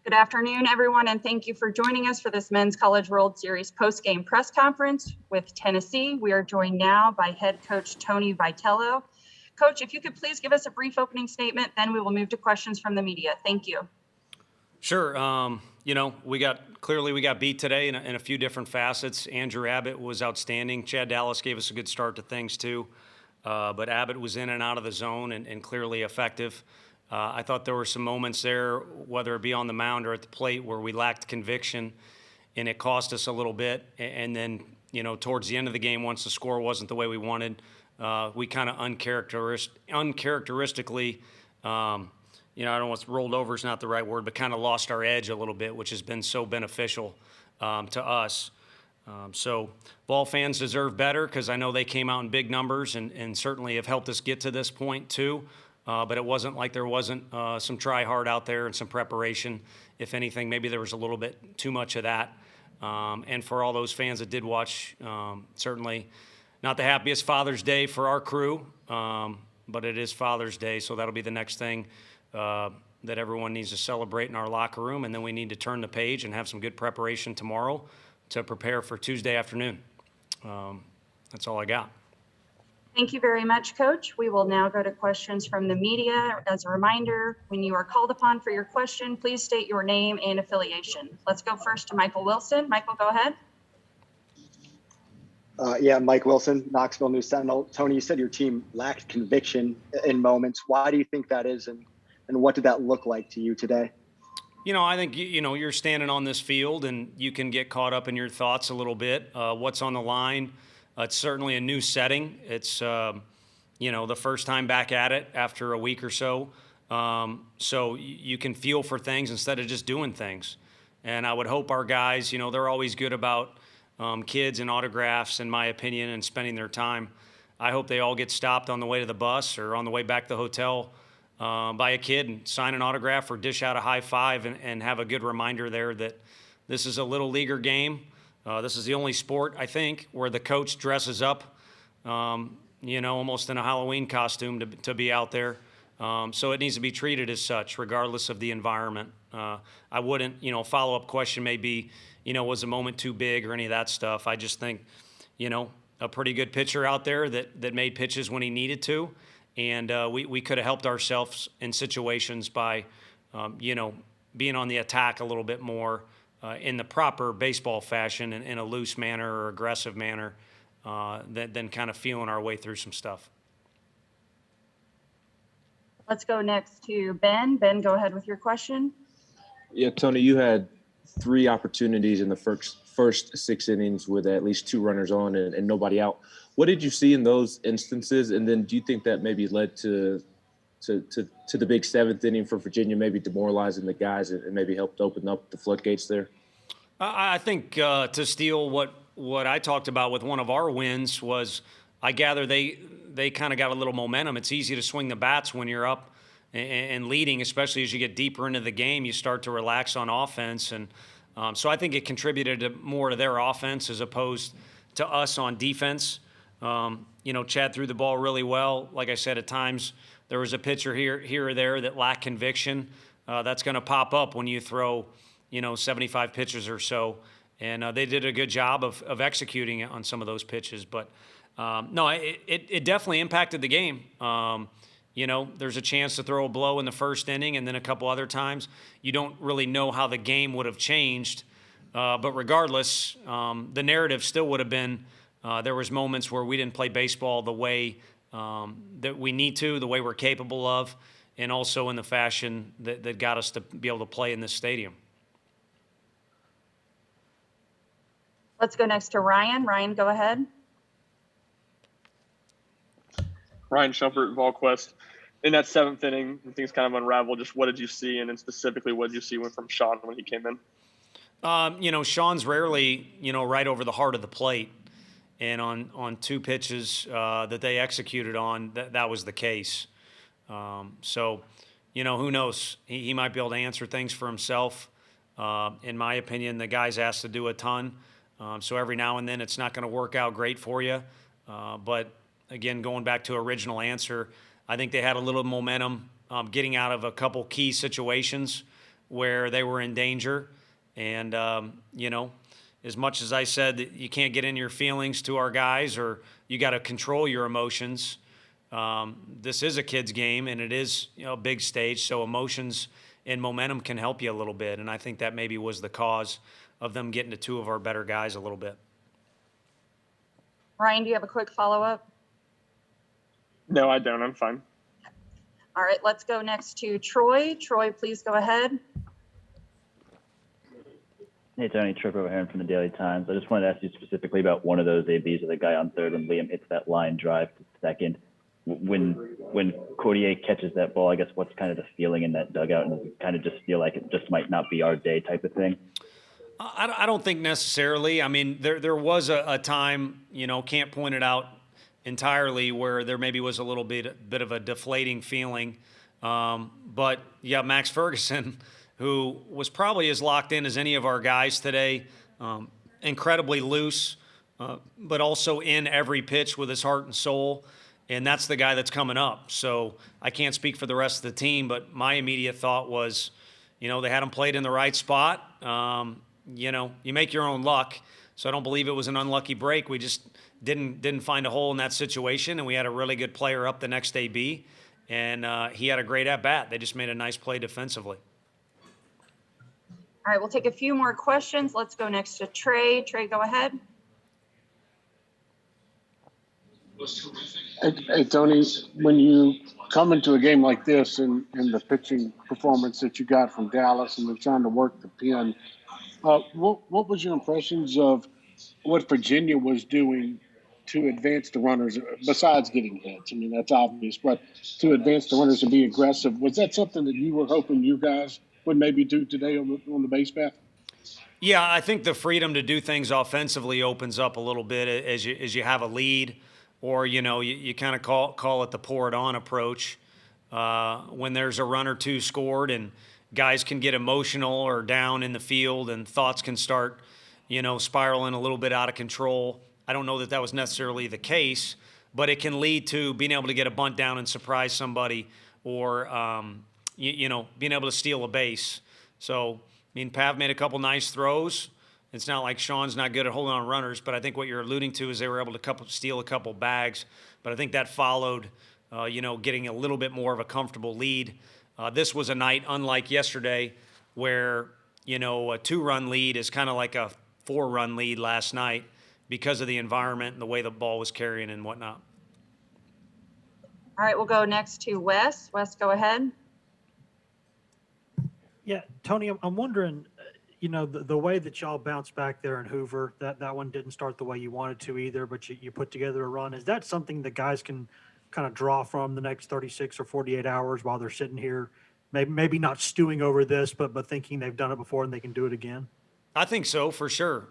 Good afternoon, everyone, and thank you for joining us for this Men's College World Series post-game press conference with Tennessee. We are joined now by head coach Tony Vitello. Coach, if you could please give us a brief opening statement, then we will move to questions from the media. Thank you. Sure. We got beat today in a few different facets. Andrew Abbott was outstanding. Chad Dallas gave us a good start to things too. But Abbott was in and out of the zone and clearly effective. I thought there were some moments there, whether it be on the mound or at the plate, where we lacked conviction, and it cost us a little bit. And then, towards the end of the game, once the score wasn't the way we wanted, we kind of uncharacteristically, I don't know what's rolled over is not the right word, but kind of lost our edge a little bit, which has been so beneficial to us. So Vol fans deserve better because I know they came out in big numbers and certainly have helped us get to this point too. But it wasn't like there wasn't some try hard out there and some preparation. If anything, maybe there was a little bit too much of that. And for all those fans that did watch, certainly not the happiest Father's Day for our crew, but it is Father's Day, so that'll be the next thing that everyone needs to celebrate in our locker room. And then we need to turn the page and have some good preparation tomorrow to prepare for Tuesday afternoon. That's all I got. Thank you very much, Coach. We will now go to questions from the media. As a reminder, when you are called upon for your question, please state your name and affiliation. Let's go first to Michael Wilson. Michael, go ahead. Mike Wilson, Knoxville News Sentinel. Tony, you said your team lacked conviction in moments. Why do you think that is, and what did that look like to you today? I think, you're standing on this field and you can get caught up in your thoughts a little bit. What's on the line? It's certainly a new setting. It's, the first time back at it after a week or so. So you can feel for things instead of just doing things. And I would hope our guys, they're always good about kids and autographs, in my opinion, and spending their time. I hope they all get stopped on the way to the bus or on the way back to the hotel by a kid and sign an autograph or dish out a high five and have a good reminder there that this is a little leaguer game. This is the only sport, I think, where the coach dresses up, almost in a Halloween costume to be out there. So it needs to be treated as such, regardless of the environment. I wouldn't, follow-up question may be, was the moment too big or any of that stuff. I just think, a pretty good pitcher out there that made pitches when he needed to. And we could have helped ourselves in situations by, being on the attack a little bit more in the proper baseball fashion, in a loose manner or aggressive manner, than kind of feeling our way through some stuff. Let's go next to Ben. Ben, go ahead with your question. Yeah, Tony, you had 3 opportunities in the first 6 innings with at least 2 runners on and nobody out. What did you see in those instances? And then do you think that maybe led to the big 7th inning for Virginia, maybe demoralizing the guys and maybe helped open up the floodgates there? I think to steal what I talked about with one of our wins was, I gather they kind of got a little momentum. It's easy to swing the bats when you're up and leading, especially as you get deeper into the game. You start to relax on offense, and so I think it contributed more to their offense as opposed to us on defense. Chad threw the ball really well. Like I said, at times there was a pitcher here or there that lacked conviction. That's going to pop up when you throw, 75 pitches or so. And they did a good job of executing on some of those pitches. But, no, it definitely impacted the game. There's a chance to throw a blow in the first inning, and then a couple other times you don't really know how the game would have changed. But regardless, the narrative still would have been there was moments where we didn't play baseball the way that we need to, the way we're capable of, and also in the fashion that got us to be able to play in this stadium. Let's go next to Ryan. Ryan, go ahead. Ryan Shumpert, VolQuest. In that 7th inning, when things kind of unraveled, just what did you see? And then specifically, what did you see from Sean when he came in? Sean's rarely, right over the heart of the plate. And on 2 pitches that they executed on, that was the case. So, who knows? He might be able to answer things for himself. In my opinion, the guy's asked to do a ton. So every now and then it's not going to work out great for you. But, again, going back to original answer, I think they had a little momentum getting out of a couple key situations where they were in danger. And, as much as I said that you can't get in your feelings to our guys or you got to control your emotions, this is a kid's game and it is, a big stage. So emotions and momentum can help you a little bit. And I think that maybe was the cause of them getting to two of our better guys a little bit. Ryan, do you have a quick follow-up? No, I don't. I'm fine. All right, let's go next to Troy. Troy, please go ahead. Hey, Tony, Trip over here from the Daily Times. I just wanted to ask you specifically about one of those ABs of the guy on third when Liam hits that line drive to second. When Cordier catches that ball, I guess what's kind of the feeling in that dugout, and does it kind of just feel like it just might not be our day type of thing? I don't think necessarily. I mean, there was a time, can't point it out entirely, where there maybe was a little bit of a deflating feeling. But yeah, Max Ferguson, who was probably as locked in as any of our guys today, incredibly loose, but also in every pitch with his heart and soul. And that's the guy that's coming up. So I can't speak for the rest of the team, but my immediate thought was, they had him played in the right spot. You make your own luck. So I don't believe it was an unlucky break. We just didn't find a hole in that situation, and we had a really good player up the next AB, and he had a great at-bat. They just made a nice play defensively. All right, we'll take a few more questions. Let's go next to Trey. Trey, go ahead. Hey, Tony, when you come into a game like this and the pitching performance that you got from Dallas and then trying to work the pen, what was your impressions of what Virginia was doing to advance the runners, besides getting hits? I mean, that's obvious, but to advance the runners and be aggressive, was that something that you were hoping you guys would maybe do today on the base path? Yeah, I think the freedom to do things offensively opens up a little bit as you have a lead, or you kind of call it the pour it on approach. When there's a run or two scored and guys can get emotional or down in the field and thoughts can start, spiraling a little bit out of control. I don't know that was necessarily the case, but it can lead to being able to get a bunt down and surprise somebody, or being able to steal a base. So, Pav made a couple nice throws. It's not like Sean's not good at holding on runners, but I think what you're alluding to is they were able to steal a couple bags. But I think that followed, getting a little bit more of a comfortable lead. This was a night unlike yesterday where, a 2-run lead is kind of like a 4-run lead last night because of the environment and the way the ball was carrying and whatnot. All right, we'll go next to Wes. Wes, go ahead. Yeah, Tony, I'm wondering, the way that y'all bounced back there in Hoover, that one didn't start the way you wanted to either, but you put together a run. Is that something the guys can kind of draw from the next 36 or 48 hours while they're sitting here, maybe not stewing over this, but thinking they've done it before and they can do it again? I think so, for sure.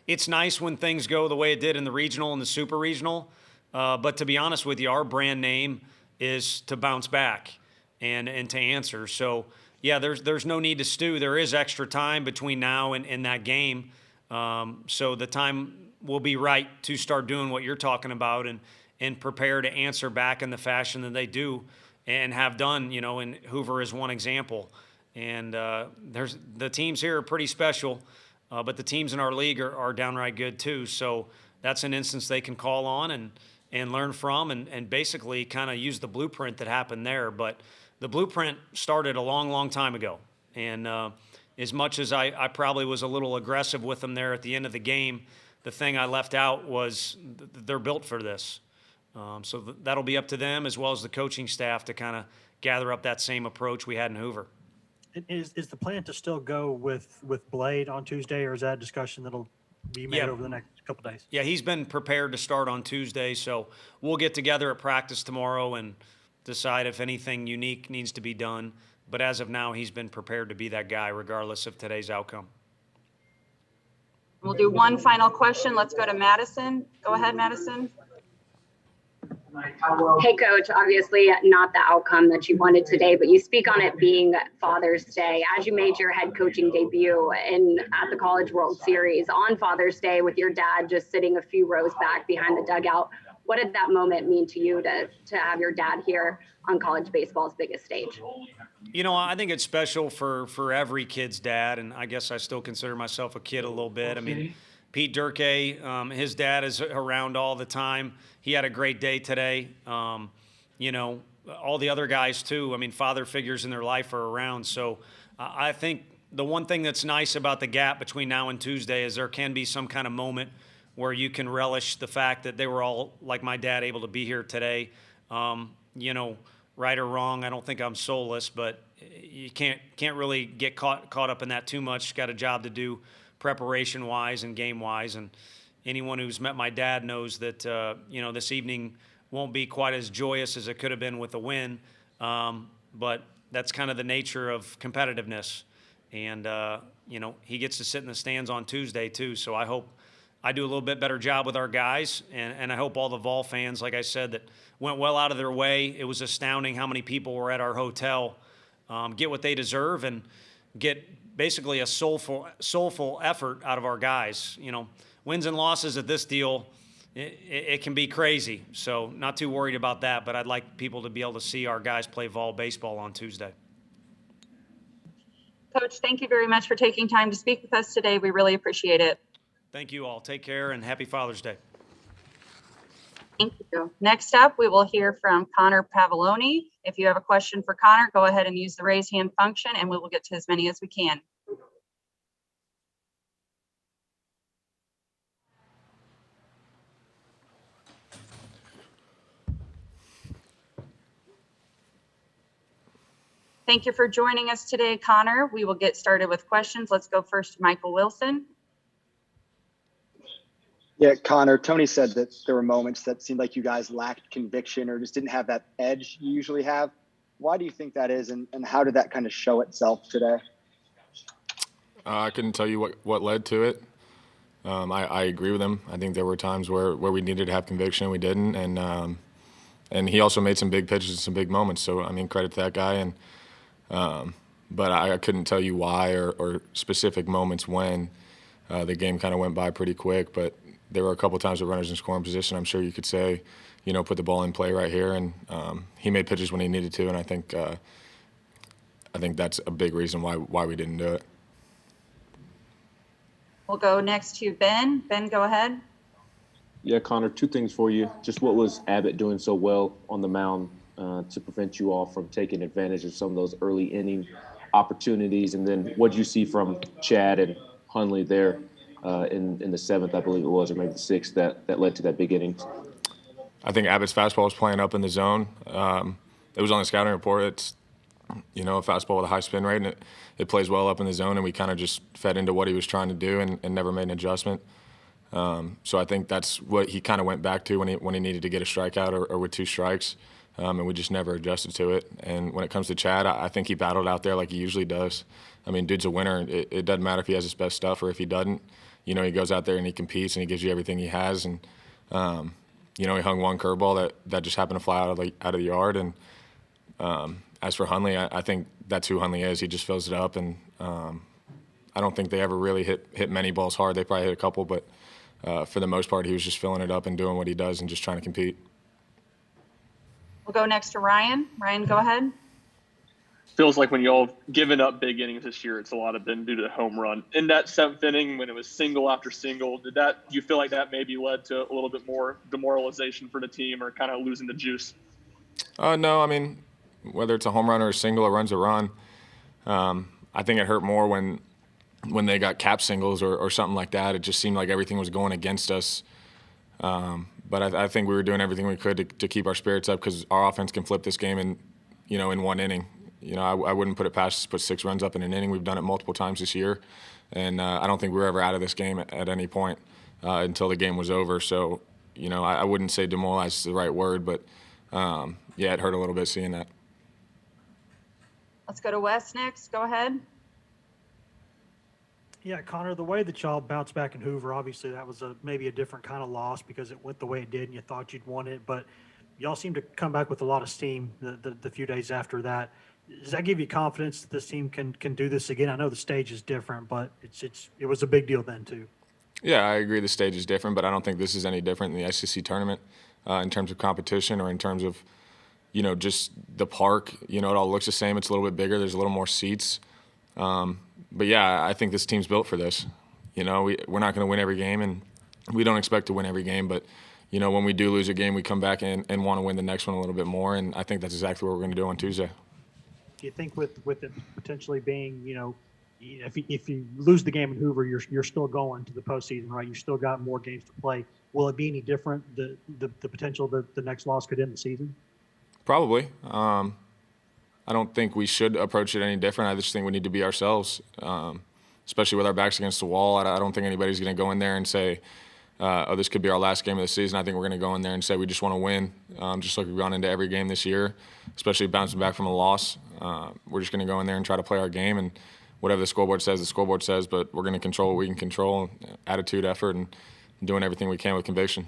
It's nice when things go the way it did in the regional and the super regional. But to be honest with you, our brand name is to bounce back and to answer. So, yeah, there's no need to stew. There is extra time between now and that game. So the time will be right to start doing what you're talking about and prepare to answer back in the fashion that they do and have done, and Hoover is one example. And the teams here are pretty special, but the teams in our league are downright good too. So that's an instance they can call on and learn from and basically kind of use the blueprint that happened there. But the blueprint started a long, long time ago. And as much as I probably was a little aggressive with them there at the end of the game, the thing I left out was they're built for this. So that'll be up to them as well as the coaching staff to kind of gather up that same approach we had in Hoover. Is the plan to still go with Blade on Tuesday, or is that a discussion that'll be made over the next couple of days? Yeah, he's been prepared to start on Tuesday, so we'll get together at practice tomorrow and decide if anything unique needs to be done. But as of now, he's been prepared to be that guy regardless of today's outcome. We'll do one final question. Let's go to Madison. Go ahead, Madison. Hey, Coach, obviously not the outcome that you wanted today, but you speak on it being Father's Day. As you made your head coaching debut at the College World Series on Father's Day with your dad just sitting a few rows back behind the dugout, what did that moment mean to you to have your dad here on college baseball's biggest stage? You know, I think it's special for every kid's dad, and I guess I still consider myself a kid a little bit. I mean, Pete Durkee, his dad is around all the time. He had a great day today. You know, all the other guys too. I mean, father figures in their life are around. So I think the one thing that's nice about the gap between now and Tuesday is there can be some kind of moment where you can relish the fact that they were all, like my dad, able to be here today. You know, right or wrong, I don't think I'm soulless, but you can't really get caught up in that too much. Got a job to do preparation-wise and game-wise, and anyone who's met my dad knows that, you know, this evening won't be quite as joyous as it could have been with a win, but that's kind of the nature of competitiveness. And, you know, he gets to sit in the stands on Tuesday too, so I hope I do a little bit better job with our guys, and I hope all the Vol fans, like I said, that went well out of their way. It was astounding how many people were at our hotel, get what they deserve and get basically a soulful effort out of our guys. You know, wins and losses at this deal, it can be crazy. So not too worried about that, but I'd like people to be able to see our guys play Vol baseball on Tuesday. Coach, thank you very much for taking time to speak with us today. We really appreciate it. Thank you all. Take care and happy Father's Day. Thank you. Next up, we will hear from Connor Pavoloni. If you have a question for Connor, go ahead and use the raise hand function and we will get to as many as we can. Thank you for joining us today, Connor. We will get started with questions. Let's go first to Michael Wilson. Yeah, Connor, Tony said that there were moments that seemed like you guys lacked conviction or just didn't have that edge you usually have. Why do you think that is, and how did that kind of show itself today? I couldn't tell you what led to it. I agree with him. I think there were times where we needed to have conviction and we didn't, and he also made some big pitches and some big moments. So, I mean, credit to that guy. But I couldn't tell you why or specific moments when. The game kind of went by pretty quick, but there were a couple times with runners in scoring position. I'm sure you could say, you know, put the ball in play right here, and he made pitches when he needed to, and I think that's a big reason why we didn't do it. We'll go next to Ben. Ben, go ahead. Yeah, Connor, two things for you. Just what was Abbott doing so well on the mound to prevent you all from taking advantage of some of those early inning opportunities, and then what do you see from Chad and Hundley there in the seventh, I believe it was, or maybe the sixth, that led to that big inning? I think Abbott's fastball was playing up in the zone. It was on the scouting report. It's, you know, a fastball with a high spin rate, and it plays well up in the zone, and we kind of just fed into what he was trying to do and never made an adjustment. So I think that's what he kind of went back to when he needed to get a strikeout or with two strikes, and we just never adjusted to it. And when it comes to Chad, I think he battled out there like he usually does. I mean, dude's a winner. It doesn't matter if he has his best stuff or if he doesn't. You know, he goes out there and he competes and he gives you everything he has. And, you know, he hung one curveball that just happened to fly out of the yard. And as for Hundley, I think that's who Hundley is. He just fills it up. And I don't think they ever really hit many balls hard. They probably hit a couple, but for the most part, he was just filling it up and doing what he does and just trying to compete. We'll go next to Ryan. Ryan, go ahead. Feels like when y'all have given up big innings this year, it's a lot of been due to the home run. In that seventh inning, when it was single after single, do you feel like that maybe led to a little bit more demoralization for the team or kind of losing the juice? No, I mean, whether it's a home run or a single or runs a run, I think it hurt more when they got cap singles or something like that. It just seemed like everything was going against us. But I think we were doing everything we could to keep our spirits up because our offense can flip this game in one inning. You know, I wouldn't put it past us to put 6 runs up in an inning. We've done it multiple times this year, and I don't think we were ever out of this game at any point until the game was over. So, you know, I wouldn't say demoralized is the right word, but yeah, it hurt a little bit seeing that. Let's go to Wes next. Go ahead. Yeah, Connor, the way that y'all bounced back in Hoover, obviously that was maybe a different kind of loss because it went the way it did and you thought you'd won it. But y'all seem to come back with a lot of steam the few days after that. Does that give you confidence that this team can do this again? I know the stage is different, but it was a big deal then too. Yeah, I agree the stage is different, but I don't think this is any different in the SEC tournament in terms of competition or in terms of, just the park. It all looks the same. It's a little bit bigger. There's a little more seats. But yeah, I think this team's built for this. We're not going to win every game, and we don't expect to win every game. But, when we do lose a game, we come back and want to win the next one a little bit more. And I think that's exactly what we're going to do on Tuesday. Do you think with it potentially being, if you lose the game in Hoover, you're still going to the postseason, right? You still got more games to play. Will it be any different? The potential that the next loss could end the season? Probably. I don't think we should approach it any different. I just think we need to be ourselves, especially with our backs against the wall. I don't think anybody's going to go in there and say, this could be our last game of the season. I think we're going to go in there and say we just want to win, just like we've gone into every game this year, especially bouncing back from a loss. We're just going to go in there and try to play our game, and whatever the scoreboard says, but we're going to control what we can control, attitude, effort, and doing everything we can with conviction.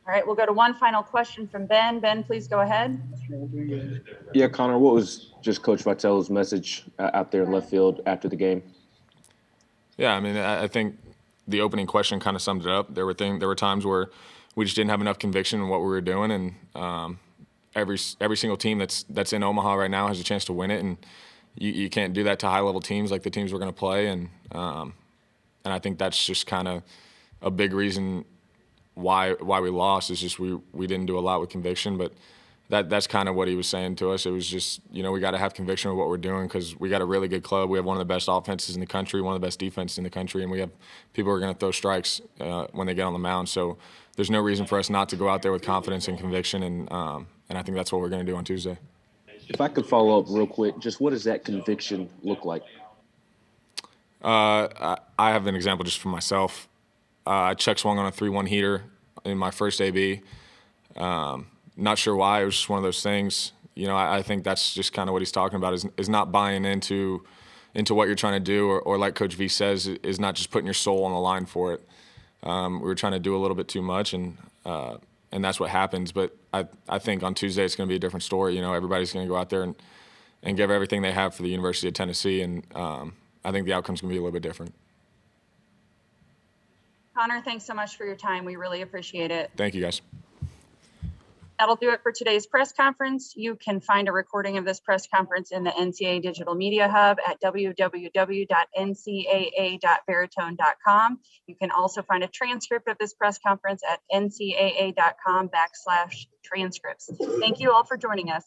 All right, we'll go to one final question from Ben. Ben, please go ahead. Yeah, Connor, what was just Coach Vitello's message out there in left field after the game? Yeah, I mean, I think the opening question kind of summed it up. There were times where we just didn't have enough conviction in what we were doing, and every single team that's in Omaha right now has a chance to win it, and you can't do that to high-level teams like the teams we're going to play, and I think that's just kind of a big reason why we lost. Is just we didn't do a lot with conviction, but that's kind of what he was saying to us. It was just, we got to have conviction with what we're doing because we got a really good club. We have one of the best offenses in the country, one of the best defenses in the country, and we have people who are going to throw strikes when they get on the mound. So there's no reason for us not to go out there with confidence and conviction, and I think that's what we're going to do on Tuesday. If I could follow up real quick, just what does that conviction look like? I have an example just for myself. I check swung on a 3-1 heater in my first AB. Not sure why. It was just one of those things. I think that's just kind of what he's talking about is not buying into what you're trying to do, or like Coach V says, is not just putting your soul on the line for it. We were trying to do a little bit too much, and that's what happens. But I think on Tuesday it's going to be a different story. Everybody's going to go out there and give everything they have for the University of Tennessee, and I think the outcome's going to be a little bit different. Connor, thanks so much for your time. We really appreciate it. Thank you, guys. That'll do it for today's press conference. You can find a recording of this press conference in the NCAA Digital Media Hub at www.ncaa.veritone.com. You can also find a transcript of this press conference at ncaa.com/transcripts. Thank you all for joining us.